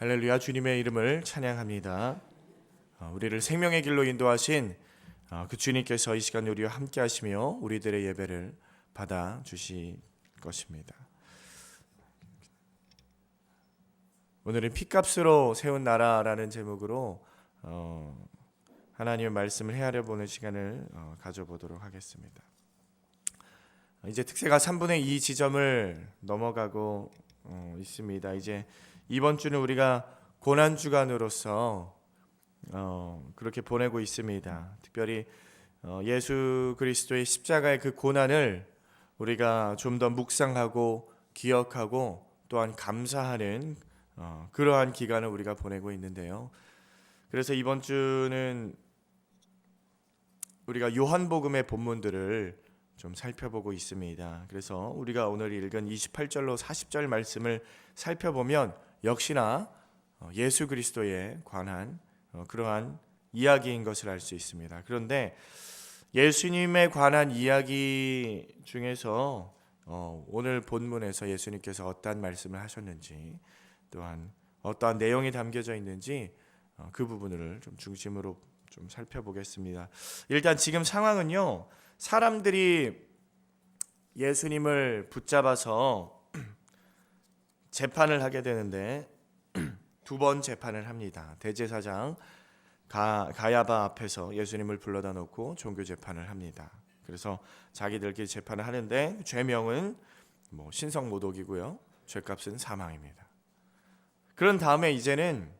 할렐루야, 주님의 이름을 찬양합니다. 우리를 생명의 길로 인도하신 그 주님께서 이 시간 우리와 함께 하시며 우리들의 예배를 받아 주실 것입니다. 오늘은 피값으로 세운 나라라는 제목으로 하나님의 말씀을 헤아려 보는 시간을 가져보도록 하겠습니다. 이제 특세가 3분의 2 지점을 넘어가고 있습니다. 이제 이번 주는 우리가 고난 주간으로서 그렇게 보내고 있습니다. 특별히 예수 그리스도의 십자가의 그 고난을 우리가 좀 더 묵상하고 기억하고 또한 감사하는 그러한 기간을 우리가 보내고 있는데요. 그래서 이번 주는 우리가 요한복음의 본문들을 좀 살펴보고 있습니다. 그래서 우리가 오늘 읽은 28절로 40절 말씀을 살펴보면 역시나 예수 그리스도에 관한 그러한 이야기인 것을 알 수 있습니다. 그런데 예수님에 관한 이야기 중에서 오늘 본문에서 예수님께서 어떠한 말씀을 하셨는지 또한 어떠한 내용이 담겨져 있는지 그 부분을 좀 중심으로 좀 살펴보겠습니다. 일단 지금 상황은요, 사람들이 예수님을 붙잡아서 재판을 하게 되는데 두 번 재판을 합니다. 대제사장 가야바 앞에서 예수님을 불러다 놓고 종교 재판을 합니다. 그래서 자기들끼리 재판을 하는데 죄명은 신성모독이고요, 죄값은 사망입니다. 그런 다음에 이제는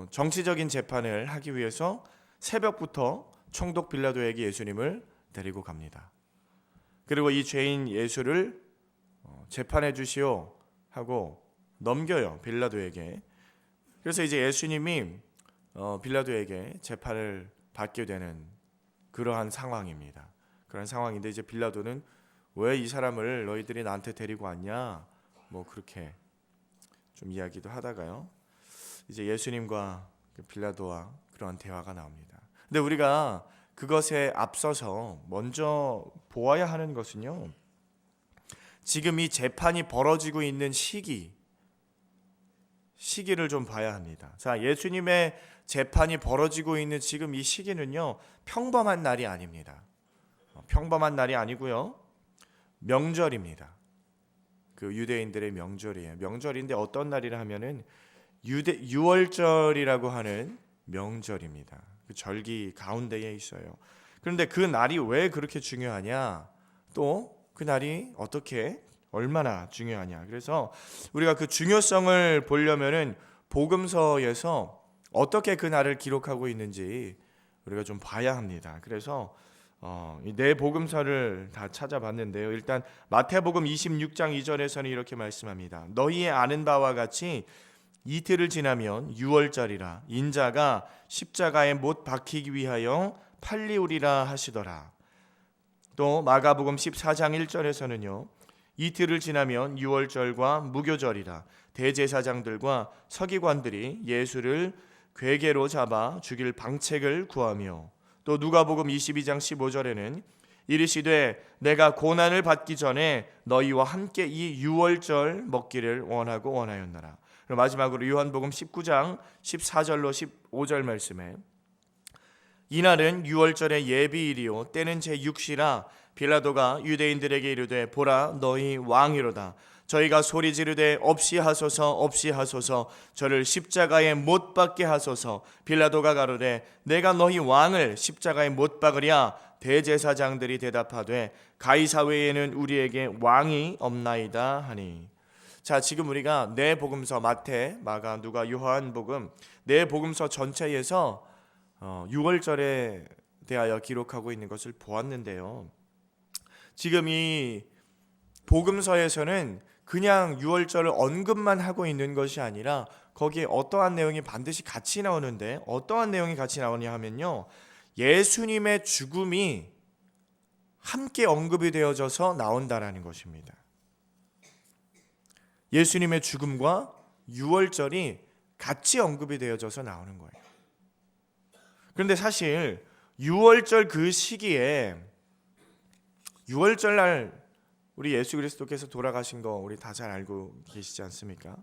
정치적인 재판을 하기 위해서 새벽부터 총독 빌라도에게 예수님을 데리고 갑니다. 그리고 이 죄인 예수를 재판해 주시오 하고 넘겨요, 빌라도에게. 그래서 이제 예수님이 빌라도에게 재판을 받게 되는 그러한 상황입니다. 그런 상황인데 이제 빌라도는 왜 이 사람을 너희들이 나한테 데리고 왔냐 그렇게 좀 이야기도 하다가요, 이제 예수님과 빌라도와 그러한 대화가 나옵니다. 근데 우리가 그것에 앞서서 먼저 보아야 하는 것은요, 지금 이 재판이 벌어지고 있는 시기를 좀 봐야 합니다. 자, 예수님의 재판이 벌어지고 있는 지금 이 시기는요, 평범한 날이 아닙니다. 평범한 날이 아니고요, 명절입니다. 그 유대인들의 명절이에요. 명절인데 어떤 날이라 하면은 유월절이라고 하는 명절입니다. 그 절기 가운데에 있어요. 그런데 그 날이 왜 그렇게 중요하냐? 또 그 날이 어떻게 얼마나 중요하냐? 그래서 우리가 그 중요성을 보려면은 복음서에서 어떻게 그 날을 기록하고 있는지 우리가 좀 봐야 합니다. 그래서 네 복음서를 다 찾아봤는데요. 일단 마태복음 26장 2절에서는 이렇게 말씀합니다. 너희의 아는 바와 같이 이틀을 지나면 유월절이라 인자가 십자가에 못 박히기 위하여 팔리우리라 하시더라. 또 마가복음 14장 1절에서는요, 이틀을 지나면 유월절과 무교절이라 대제사장들과 서기관들이 예수를 괴계로 잡아 죽일 방책을 구하며, 또 누가복음 22장 15절에는 이르시되 내가 고난을 받기 전에 너희와 함께 이 유월절 먹기를 원하고 원하였노라. 마지막으로 요한복음 19장 14절로 15절 말씀에 이날은 유월절의 예비일이요 때는 제6시라 빌라도가 유대인들에게 이르되 보라 너희 왕이로다. 저희가 소리 지르되 없이 하소서 저를 십자가에 못 박게 하소서. 빌라도가 가로되 내가 너희 왕을 십자가에 못 박으랴. 대제사장들이 대답하되 가이사 외에는 우리에게 왕이 없나이다 하니. 자, 지금 우리가 네 복음서 마태, 마가, 누가, 요한복음 네 복음서 전체에서 유월절에 대하여 기록하고 있는 것을 보았는데요. 지금 이 복음서에서는 그냥 유월절을 언급만 하고 있는 것이 아니라 거기에 어떠한 내용이 반드시 같이 나오는데, 어떠한 내용이 같이 나오냐 하면요, 예수님의 죽음이 함께 언급이 되어져서 나온다라는 것입니다. 예수님의 죽음과 유월절이 같이 언급이 되어져서 나오는 거예요. 그런데 사실 유월절 그 시기에, 유월절 날 우리 예수 그리스도께서 돌아가신 거 우리 다 잘 알고 계시지 않습니까?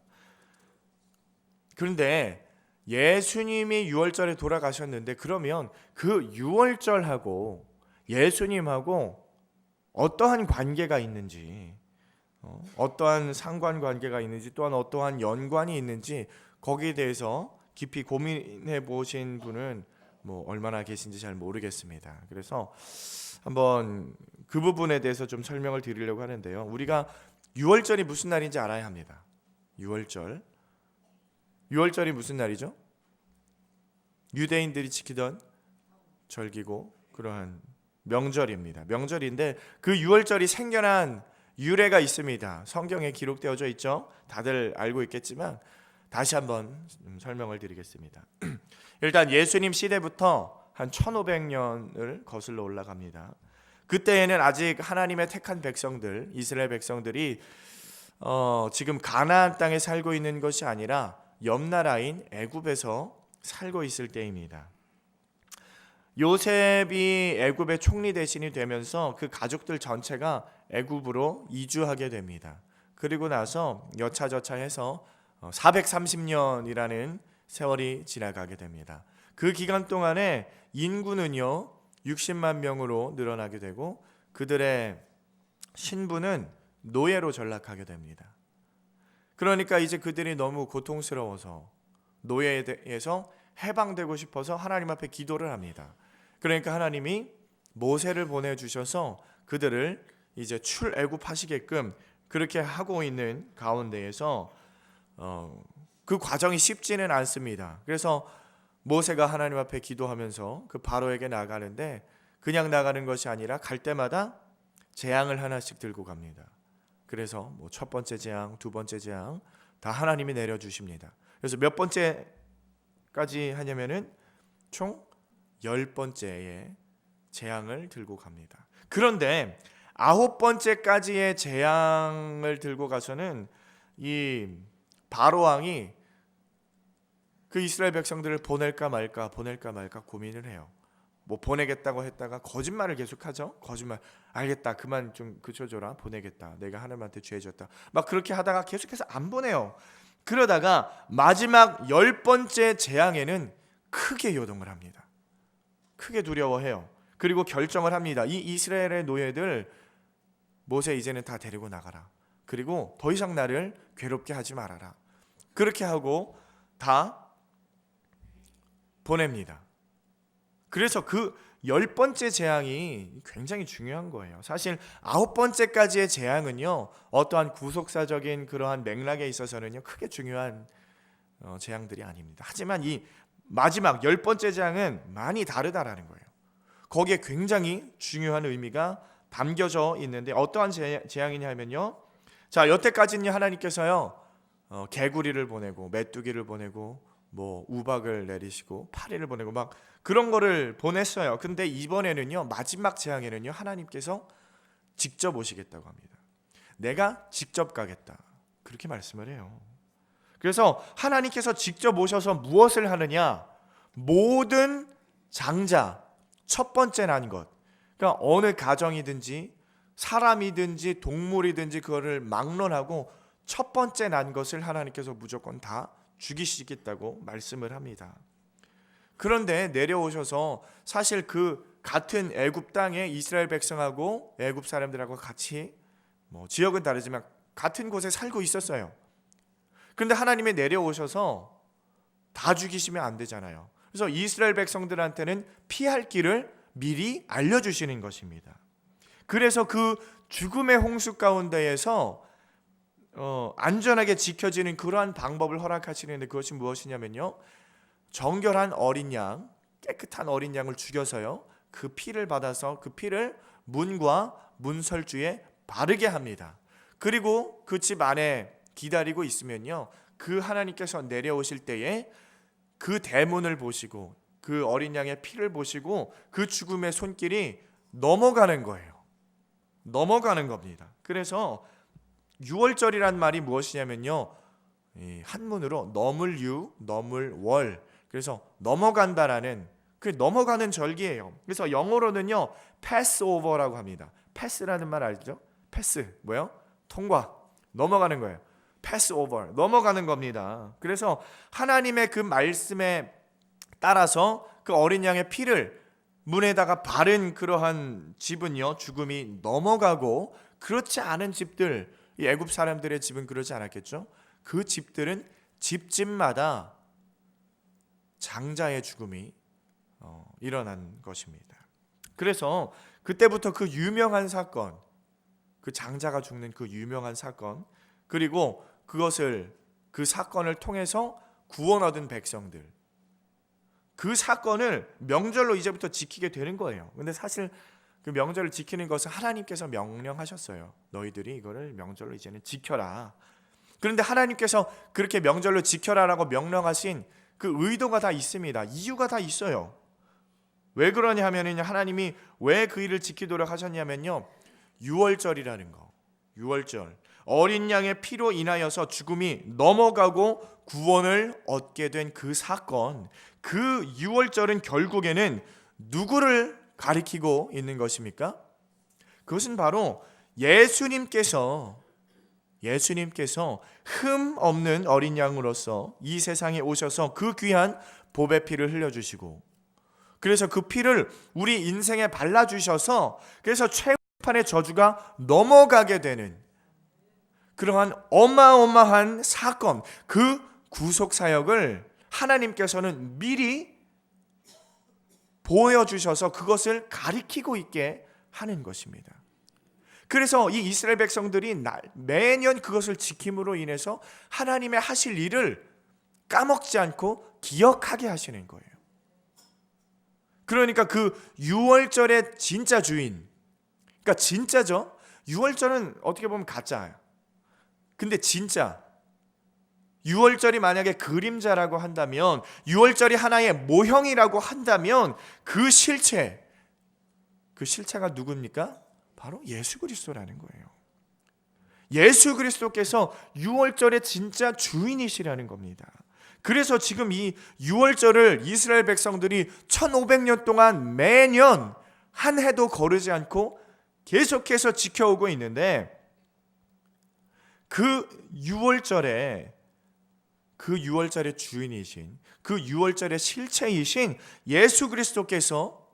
그런데 예수님이 유월절에 돌아가셨는데 그러면 그 유월절하고 예수님하고 어떠한 관계가 있는지, 어떠한 상관관계가 있는지, 또한 어떠한 연관이 있는지 거기에 대해서 깊이 고민해 보신 분은 뭐 얼마나 계신지 잘 모르겠습니다. 그래서 한번 그 부분에 대해서 좀 설명을 드리려고 하는데요. 우리가 유월절이 무슨 날인지 알아야 합니다. 유월절이 무슨 날이죠? 유대인들이 지키던 절기고 그러한 명절입니다. 명절인데 그 유월절이 생겨난 유래가 있습니다. 성경에 기록되어져 있죠. 다들 알고 있겠지만 다시 한번 설명을 드리겠습니다. 일단 예수님 시대부터 한 1500년을 거슬러 올라갑니다. 그때에는 아직 하나님의 택한 백성들, 이스라엘 백성들이 지금 가나안 땅에 살고 있는 것이 아니라 옆 나라인 애굽에서 살고 있을 때입니다. 요셉이 애굽의 총리 대신이 되면서 그 가족들 전체가 애굽으로 이주하게 됩니다. 그리고 나서 여차저차해서 430년이라는 세월이 지나가게 됩니다. 그 기간 동안에 인구는요 60만 명으로 늘어나게 되고 그들의 신분은 노예로 전락하게 됩니다. 그러니까 이제 그들이 너무 고통스러워서 노예에서 해방되고 싶어서 하나님 앞에 기도를 합니다. 그러니까 하나님이 모세를 보내주셔서 그들을 이제 출애굽하시게끔 그렇게 하고 있는 가운데에서 그 과정이 쉽지는 않습니다. 그래서 모세가 하나님 앞에 기도하면서 그 바로에게 나가는데 그냥 나가는 것이 아니라 갈 때마다 재앙을 하나씩 들고 갑니다. 그래서 뭐 첫 번째 재앙, 두 번째 재앙 다 하나님이 내려주십니다. 그래서 몇 번째까지 하냐면은 총 10번째의 재앙을 들고 갑니다. 그런데 9번째까지의 재앙을 들고 가서는 이 바로 왕이 그 이스라엘 백성들을 보낼까 말까 고민을 해요. 뭐 보내겠다고 했다가 거짓말을 계속하죠. 거짓말. 알겠다. 그만 좀 그쳐줘라. 보내겠다. 내가 하나님한테 죄졌다. 막 그렇게 하다가 계속해서 안 보내요. 그러다가 마지막 10번째 재앙에는 크게 요동을 합니다. 크게 두려워해요. 그리고 결정을 합니다. 이 이스라엘의 노예들 모세 이제는 다 데리고 나가라. 그리고 더 이상 나를 괴롭게 하지 말아라. 그렇게 하고 다 보냅니다. 그래서 그 10번째 재앙이 굉장히 중요한 거예요. 사실 9번째까지의 재앙은요 어떠한 구속사적인 그러한 맥락에 있어서는요 크게 중요한 재앙들이 아닙니다. 하지만 이 마지막 10번째 재앙은 많이 다르다라는 거예요. 거기에 굉장히 중요한 의미가 담겨져 있는데 어떠한 재앙이냐면요, 자 여태까지는 하나님께서요 개구리를 보내고 메뚜기를 보내고 뭐 우박을 내리시고 파리를 보내고 막 그런 거를 보냈어요. 근데 이번에는요 마지막 재앙에는요 하나님께서 직접 오시겠다고 합니다. 내가 직접 가겠다 그렇게 말씀을 해요. 그래서 하나님께서 직접 오셔서 무엇을 하느냐, 모든 장자 첫 번째 난 것, 그러니까 어느 가정이든지 사람이든지 동물이든지 그거를 막론하고 첫 번째 난 것을 하나님께서 무조건 다 죽이시겠다고 말씀을 합니다. 그런데 내려오셔서 사실 그 같은 애굽 땅에 이스라엘 백성하고 애굽 사람들하고 같이 뭐 지역은 다르지만 같은 곳에 살고 있었어요. 그런데 하나님이 내려오셔서 다 죽이시면 안 되잖아요. 그래서 이스라엘 백성들한테는 피할 길을 미리 알려주시는 것입니다. 그래서 그 죽음의 홍수 가운데에서 안전하게 지켜지는 그러한 방법을 허락하시는데 그것이 무엇이냐면요, 정결한 어린 양, 깨끗한 어린 양을 죽여서요 그 피를 받아서 그 피를 문과 문설주에 바르게 합니다. 그리고 그 집 안에 기다리고 있으면요 그 하나님께서 내려오실 때에 그 대문을 보시고 그 어린 양의 피를 보시고 그 죽음의 손길이 넘어가는 거예요. 넘어가는 겁니다. 그래서 유월절이란 말이 무엇이냐면요, 한문으로 넘을유, 넘을월, 그래서 넘어간다라는 그 넘어가는 절기예요. 그래서 영어로는요 패스오버라고 합니다. 패스라는 말 알죠? 패스 뭐요? 통과, 넘어가는 거예요. 패스 오버, 넘어가는 겁니다. 그래서 하나님의 그 말씀에 따라서 그 어린 양의 피를 문에다가 바른 그러한 집은요, 죽음이 넘어가고, 그렇지 않은 집들, 이 애굽 사람들의 집은 그러지 않았겠죠? 그 집들은 집집마다 장자의 죽음이 일어난 것입니다. 그래서 그때부터 그 유명한 사건, 그 장자가 죽는 그 유명한 사건, 그리고 그 사건을 통해서 구원 얻은 백성들, 그 사건을 명절로 이제부터 지키게 되는 거예요. 근데 사실 그 명절을 지키는 것은 하나님께서 명령하셨어요. 너희들이 이거를 명절로 이제는 지켜라. 그런데 하나님께서 그렇게 명절로 지켜라라고 명령하신 그 의도가 다 있습니다. 이유가 다 있어요. 왜 그러냐 하면요, 하나님이 왜 그 일을 지키도록 하셨냐면요, 유월절이라는 거, 유월절, 어린 양의 피로 인하여서 죽음이 넘어가고 구원을 얻게 된 그 사건, 그 유월절은 결국에는 누구를 가리키고 있는 것입니까? 그것은 바로 예수님께서 흠 없는 어린 양으로서 이 세상에 오셔서 그 귀한 보배 피를 흘려주시고, 그래서 그 피를 우리 인생에 발라주셔서 그래서 최후판의 저주가 넘어가게 되는 그러한 어마어마한 사건, 그 구속사역을 하나님께서는 미리 보여주셔서 그것을 가리키고 있게 하는 것입니다. 그래서 이 이스라엘 백성들이 매년 그것을 지킴으로 인해서 하나님의 하실 일을 까먹지 않고 기억하게 하시는 거예요. 그러니까 그 유월절의 진짜 주인, 그러니까 진짜죠. 유월절은 어떻게 보면 가짜예요. 근데 진짜 유월절이 만약에 그림자라고 한다면, 유월절이 하나의 모형이라고 한다면 그 실체가 누굽니까? 바로 예수 그리스도라는 거예요. 예수 그리스도께서 유월절의 진짜 주인이시라는 겁니다. 그래서 지금 이 유월절을 이스라엘 백성들이 1500년 동안 매년 한 해도 거르지 않고 계속해서 지켜오고 있는데, 그 유월절의 주인이신, 그 유월절의 실체이신 예수 그리스도께서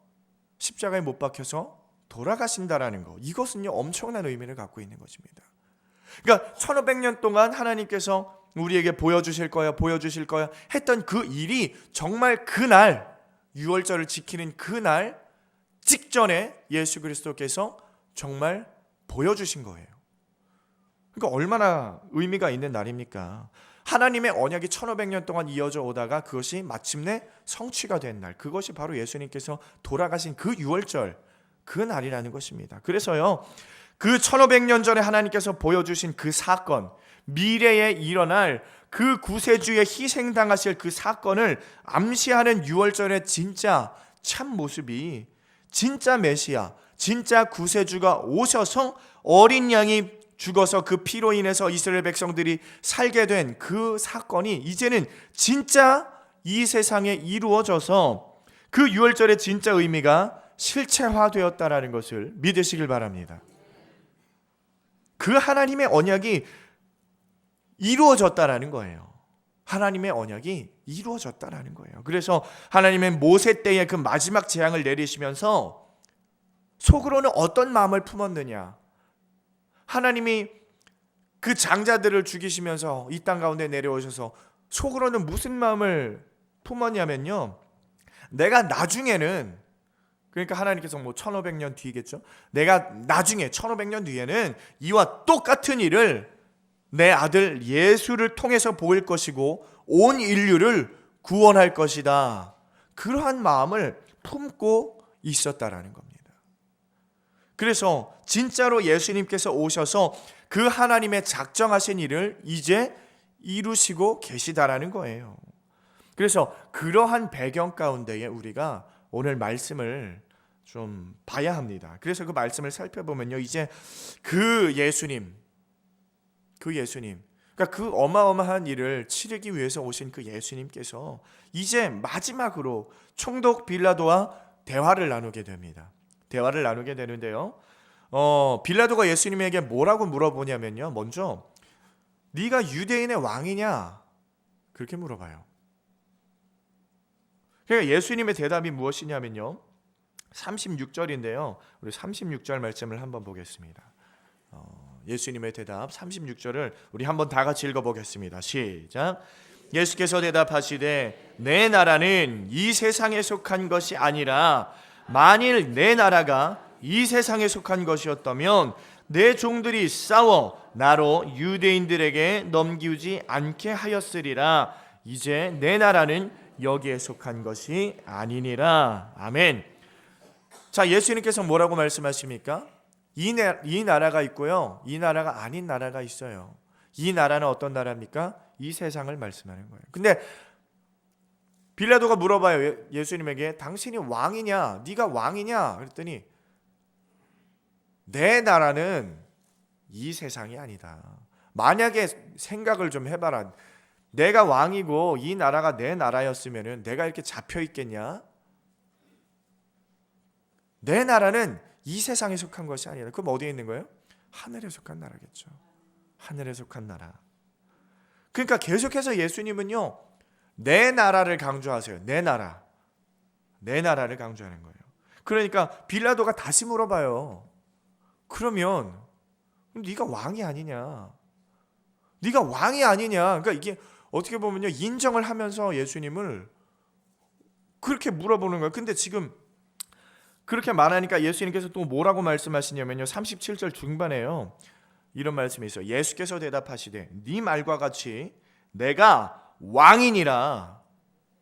십자가에 못 박혀서 돌아가신다라는 것, 이것은요 엄청난 의미를 갖고 있는 것입니다. 그러니까 1500년 동안 하나님께서 우리에게 보여주실 거야 했던 그 일이 정말 그날, 유월절을 지키는 그날 직전에 예수 그리스도께서 정말 보여주신 거예요. 그러니까 얼마나 의미가 있는 날입니까? 하나님의 언약이 1500년 동안 이어져 오다가 그것이 마침내 성취가 된 날, 그것이 바로 예수님께서 돌아가신 그 유월절, 그 날이라는 것입니다. 그래서요, 그 1500년 전에 하나님께서 보여주신 그 사건, 미래에 일어날 그 구세주의 희생당하실 그 사건을 암시하는 유월절의 진짜 참 모습이, 진짜 메시아, 진짜 구세주가 오셔서 어린 양이 죽어서 그 피로 인해서 이스라엘 백성들이 살게 된 그 사건이 이제는 진짜 이 세상에 이루어져서 그 유월절의 진짜 의미가 실체화되었다라는 것을 믿으시길 바랍니다. 그 하나님의 언약이 이루어졌다라는 거예요. 하나님의 언약이 이루어졌다라는 거예요. 그래서 하나님의 모세 때의 그 마지막 재앙을 내리시면서 속으로는 어떤 마음을 품었느냐? 하나님이 그 장자들을 죽이시면서 이 땅 가운데 내려오셔서 속으로는 무슨 마음을 품었냐면요, 내가 나중에는, 그러니까 하나님께서 1500년 뒤겠죠, 내가 나중에 1500년 뒤에는 이와 똑같은 일을 내 아들 예수를 통해서 보일 것이고 온 인류를 구원할 것이다, 그러한 마음을 품고 있었다라는 겁니다. 그래서 진짜로 예수님께서 오셔서 그 하나님의 작정하신 일을 이제 이루시고 계시다라는 거예요. 그래서 그러한 배경 가운데에 우리가 오늘 말씀을 좀 봐야 합니다. 그래서 그 말씀을 살펴보면요, 이제 그 예수님, 그러니까 그 어마어마한 일을 치르기 위해서 오신 그 예수님께서 이제 마지막으로 총독 빌라도와 대화를 나누게 됩니다. 대화를 나누게 되는데요, 빌라도가 예수님에게 뭐라고 물어보냐면요, 먼저 네가 유대인의 왕이냐? 그렇게 물어봐요. 그러니까 예수님의 대답이 무엇이냐면요, 36절인데요. 우리 36절 말씀을 한번 보겠습니다. 예수님의 대답 36절을 우리 한번 다 같이 읽어보겠습니다. 시작. 예수께서 대답하시되 내 나라는 이 세상에 속한 것이 아니라 만일 내 나라가 이 세상에 속한 것이었다면 내 종들이 싸워 나로 유대인들에게 넘기지 않게 하였으리라. 이제 내 나라는 여기에 속한 것이 아니니라. 아멘. 자, 예수님께서 뭐라고 말씀하십니까? 이 나라가 있고요, 이 나라가 아닌 나라가 있어요. 이 나라는 어떤 나라입니까? 이 세상을 말씀하는 거예요. 근데 빌라도가 물어봐요, 예수님에게. 당신이 왕이냐? 네가 왕이냐? 그랬더니 내 나라는 이 세상이 아니다. 만약에 생각을 좀 해봐라. 내가 왕이고 이 나라가 내 나라였으면 내가 이렇게 잡혀 있겠냐? 내 나라는 이 세상에 속한 것이 아니라, 그럼 어디에 있는 거예요? 하늘에 속한 나라겠죠. 하늘에 속한 나라. 그러니까 계속해서 예수님은요, 내 나라를 강조하세요. 내 나라. 내 나라를 강조하는 거예요. 그러니까 빌라도가 다시 물어봐요. 그러면 네가 왕이 아니냐? 네가 왕이 아니냐? 그러니까 이게 어떻게 보면요, 인정을 하면서 예수님을 그렇게 물어보는 거예요. 근데 지금 그렇게 말하니까 예수님께서 또 뭐라고 말씀하시냐면요, 37절 중반에요, 이런 말씀이 있어요. 예수께서 대답하시되 네 말과 같이 내가 왕이니라.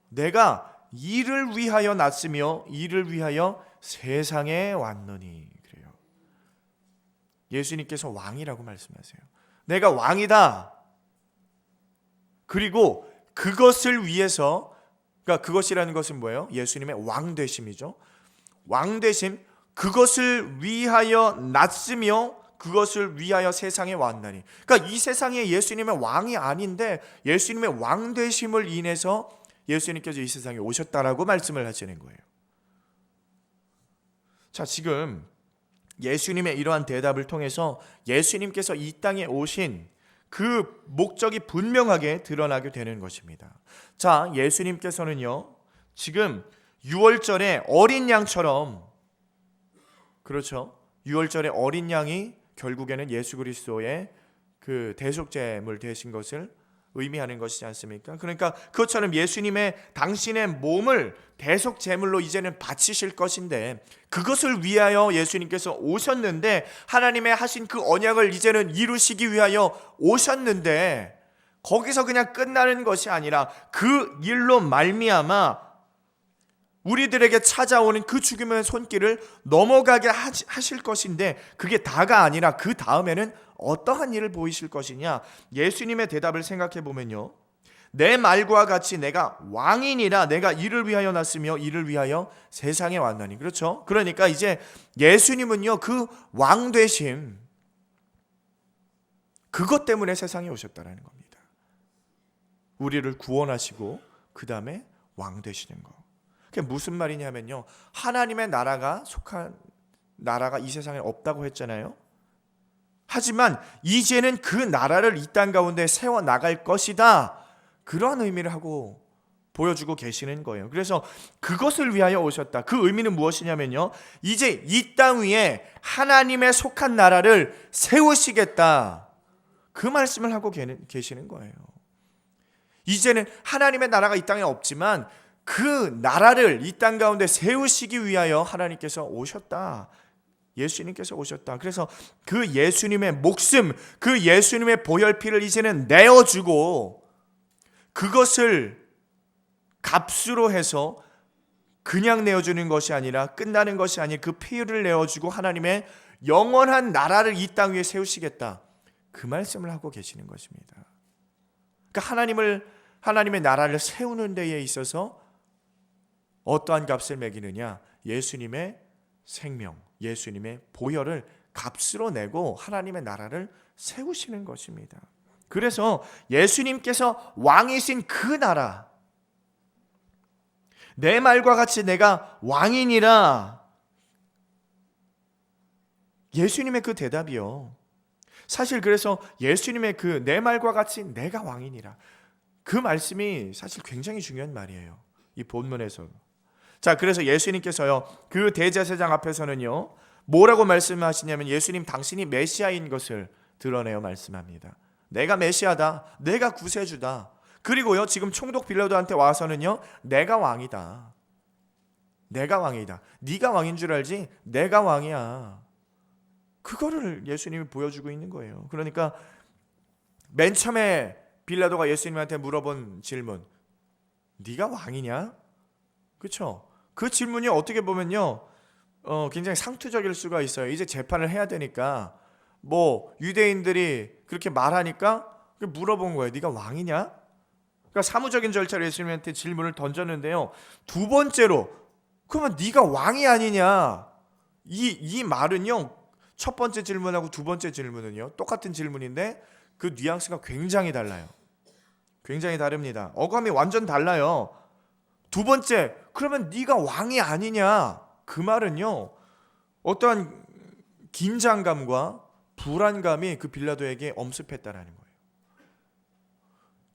내가 이를 위하여 났으며 이를 위하여 세상에 왔노니. 그래요. 예수님께서 왕이라고 말씀하세요. 내가 왕이다. 그리고 그것을 위해서, 그러니까 그것이라는 것은 뭐예요? 예수님의 왕되심이죠. 왕되심, 그것을 위하여 났으며 그것을 위하여 세상에 왔나니. 그러니까 이 세상에 예수님의 왕이 아닌데 예수님의 왕되심을 인해서 예수님께서 이 세상에 오셨다라고 말씀을 하시는 거예요. 자, 지금 예수님의 이러한 대답을 통해서 예수님께서 이 땅에 오신 그 목적이 분명하게 드러나게 되는 것입니다. 자, 예수님께서는요, 지금 유월절에 어린 양처럼, 그렇죠, 유월절에 어린 양이 결국에는 예수 그리스도의 그 대속제물 되신 것을 의미하는 것이지 않습니까? 그러니까 그것처럼 예수님의 당신의 몸을 대속제물로 이제는 바치실 것인데, 그것을 위하여 예수님께서 오셨는데, 하나님의 하신 그 언약을 이제는 이루시기 위하여 오셨는데, 거기서 그냥 끝나는 것이 아니라 그 일로 말미암아 우리들에게 찾아오는 그 죽음의 손길을 넘어가게 하실 것인데, 그게 다가 아니라 그 다음에는 어떠한 일을 보이실 것이냐? 예수님의 대답을 생각해 보면요, 내 말과 같이 내가 왕이니라. 내가 이를 위하여 났으며 이를 위하여 세상에 왔나니. 그렇죠? 그러니까 이제 예수님은요, 그 왕되심, 그것 때문에 세상에 오셨다라는 겁니다. 우리를 구원하시고 그 다음에 왕되시는 거. 그게 무슨 말이냐면요, 하나님의 나라가 속한 나라가 이 세상에 없다고 했잖아요. 하지만 이제는 그 나라를 이 땅 가운데 세워 나갈 것이다, 그런 의미를 하고 보여주고 계시는 거예요. 그래서 그것을 위하여 오셨다. 그 의미는 무엇이냐면요, 이제 이 땅 위에 하나님의 속한 나라를 세우시겠다, 그 말씀을 하고 계시는 거예요. 이제는 하나님의 나라가 이 땅에 없지만 그 나라를 이 땅 가운데 세우시기 위하여 하나님께서 오셨다. 예수님께서 오셨다. 그래서 그 예수님의 목숨, 그 예수님의 보혈피를 이제는 내어주고, 그것을 값으로 해서 그냥 내어주는 것이 아니라, 끝나는 것이 아닌 그 피를 내어주고 하나님의 영원한 나라를 이 땅 위에 세우시겠다, 그 말씀을 하고 계시는 것입니다. 그러니까 하나님의 나라를 세우는 데에 있어서 어떠한 값을 매기느냐? 예수님의 생명, 예수님의 보혈을 값으로 내고 하나님의 나라를 세우시는 것입니다. 그래서 예수님께서 왕이신 그 나라, 내 말과 같이 내가 왕이니라, 예수님의 그 대답이요, 사실 그래서 예수님의 그 내 말과 같이 내가 왕이니라, 그 말씀이 사실 굉장히 중요한 말이에요, 이 본문에서. 자, 그래서 예수님께서요 그 대제사장 앞에서는요 뭐라고 말씀하시냐면, 예수님 당신이 메시아인 것을 드러내어 말씀합니다. 내가 메시아다, 내가 구세주다. 그리고요 지금 총독 빌라도한테 와서는요 내가 왕이다, 내가 왕이다, 네가 왕인 줄 알지 내가 왕이야, 그거를 예수님이 보여주고 있는 거예요. 그러니까 맨 처음에 빌라도가 예수님한테 물어본 질문, 네가 왕이냐? 그렇죠? 그 질문이 어떻게 보면요 굉장히 상투적일 수가 있어요. 이제 재판을 해야 되니까 뭐 유대인들이 그렇게 말하니까 물어본 거예요. 네가 왕이냐? 그러니까 사무적인 절차로 예수님한테 질문을 던졌는데요, 두 번째로 그러면 네가 왕이 아니냐, 이 말은요 첫 번째 질문하고 두 번째 질문은요 똑같은 질문인데 그 뉘앙스가 굉장히 달라요. 굉장히 다릅니다. 어감이 완전 달라요. 두 번째, 그러면 네가 왕이 아니냐, 그 말은요 어떠한 긴장감과 불안감이 그 빌라도에게 엄습했다라는 거예요.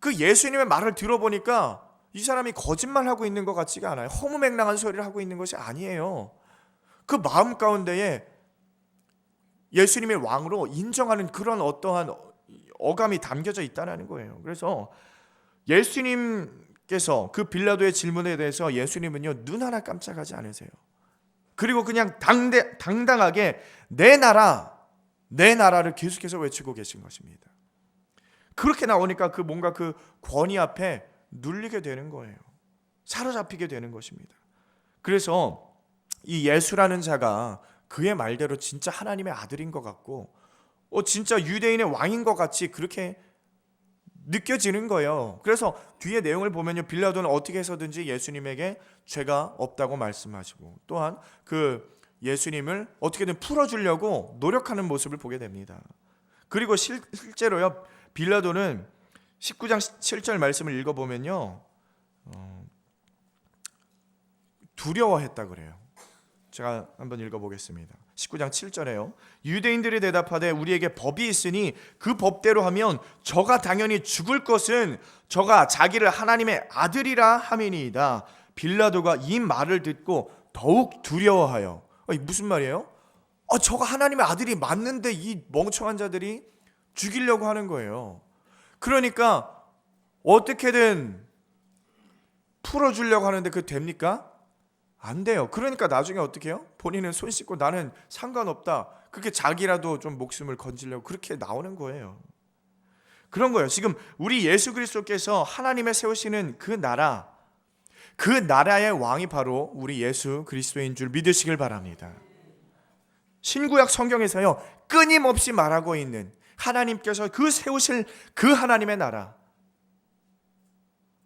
그 예수님의 말을 들어보니까 이 사람이 거짓말하고 있는 것 같지가 않아요. 허무맹랑한 소리를 하고 있는 것이 아니에요. 그 마음 가운데에 예수님의 왕으로 인정하는 그런 어떠한 어감이 담겨져 있다는 거예요. 그래서 예수님께서 그 빌라도의 질문에 대해서 예수님은요 눈 하나 깜짝하지 않으세요. 그리고 그냥 당당하게 내 나라를 계속해서 외치고 계신 것입니다. 그렇게 나오니까 그 뭔가 그 권위 앞에 눌리게 되는 거예요. 사로잡히게 되는 것입니다. 그래서 이 예수라는 자가 그의 말대로 진짜 하나님의 아들인 것 같고 진짜 유대인의 왕인 것 같이 그렇게 느껴지는 거예요. 그래서 뒤에 내용을 보면요 빌라도는 어떻게 해서든지 예수님에게 죄가 없다고 말씀하시고 또한 그 예수님을 어떻게든 풀어주려고 노력하는 모습을 보게 됩니다. 그리고 실제로요 빌라도는 19장 7절 말씀을 읽어보면요 두려워했다 그래요. 제가 한번 읽어보겠습니다. 19장 7절에요. 유대인들이 대답하되 우리에게 법이 있으니 그 법대로 하면 저가 당연히 죽을 것은 저가 자기를 하나님의 아들이라 함이니이다. 빌라도가 이 말을 듣고 더욱 두려워하여, 무슨 말이에요? 저가 하나님의 아들이 맞는데 이 멍청한 자들이 죽이려고 하는 거예요. 그러니까 어떻게든 풀어주려고 하는데 그게 됩니까? 안 돼요. 그러니까 나중에 어떻게 해요? 본인은 손 씻고 나는 상관없다, 그렇게 자기라도 좀 목숨을 건지려고 그렇게 나오는 거예요. 그런 거예요. 지금 우리 예수 그리스도께서 하나님의 세우시는 그 나라, 그 나라의 왕이 바로 우리 예수 그리스도인 줄 믿으시길 바랍니다. 신구약 성경에서요 끊임없이 말하고 있는 하나님께서 그 세우실 그 하나님의 나라.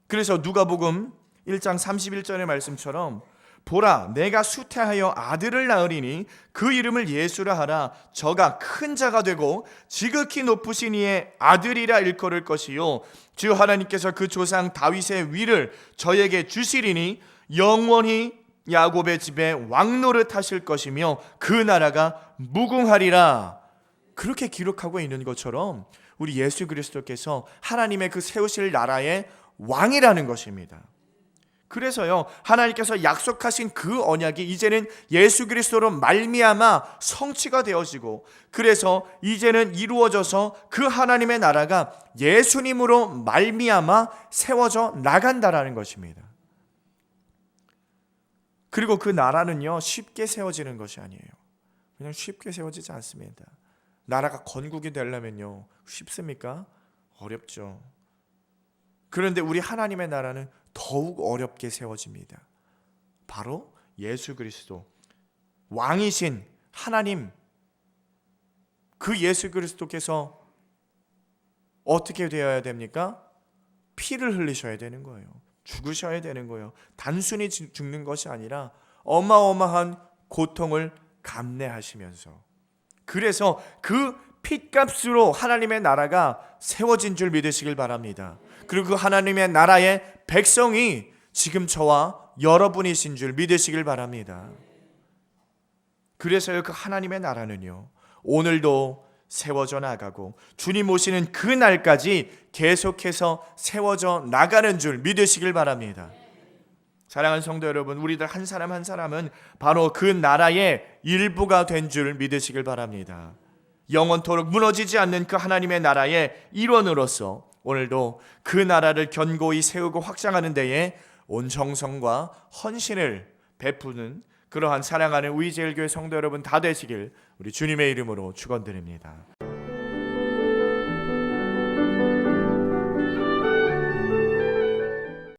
그래서 누가복음 1장 31절의 말씀처럼 보라 내가 수태하여 아들을 낳으리니 그 이름을 예수라 하라. 저가 큰 자가 되고 지극히 높으신 이의 아들이라 일컬을 것이요 주 하나님께서 그 조상 다윗의 위를 저에게 주시리니 영원히 야곱의 집에 왕노릇 하실 것이며 그 나라가 무궁하리라. 그렇게 기록하고 있는 것처럼 우리 예수 그리스도께서 하나님의 그 세우실 나라의 왕이라는 것입니다. 그래서요 하나님께서 약속하신 그 언약이 이제는 예수 그리스도로 말미암아 성취가 되어지고, 그래서 이제는 이루어져서 그 하나님의 나라가 예수님으로 말미암아 세워져 나간다라는 것입니다. 그리고 그 나라는요 쉽게 세워지는 것이 아니에요. 그냥 쉽게 세워지지 않습니다. 나라가 건국이 되려면요 쉽습니까? 어렵죠. 그런데 우리 하나님의 나라는 더욱 어렵게 세워집니다. 바로 예수 그리스도 왕이신 하나님, 그 예수 그리스도께서 어떻게 되어야 됩니까? 피를 흘리셔야 되는 거예요. 죽으셔야 되는 거예요. 단순히 죽는 것이 아니라 어마어마한 고통을 감내하시면서, 그래서 그 핏값으로 하나님의 나라가 세워진 줄 믿으시길 바랍니다. 그리고 그 하나님의 나라의 백성이 지금 저와 여러분이신 줄 믿으시길 바랍니다. 그래서요 그 하나님의 나라는요 오늘도 세워져 나가고 주님 오시는 그 날까지 계속해서 세워져 나가는 줄 믿으시길 바랍니다. 사랑하는 성도 여러분, 우리들 한 사람 한 사람은 바로 그 나라의 일부가 된 줄 믿으시길 바랍니다. 영원토록 무너지지 않는 그 하나님의 나라의 일원으로서 오늘도 그 나라를 견고히 세우고 확장하는 데에 온 정성과 헌신을 베푸는 그러한 사랑하는 우리제일교회 성도 여러분 다 되시길 우리 주님의 이름으로 축원드립니다.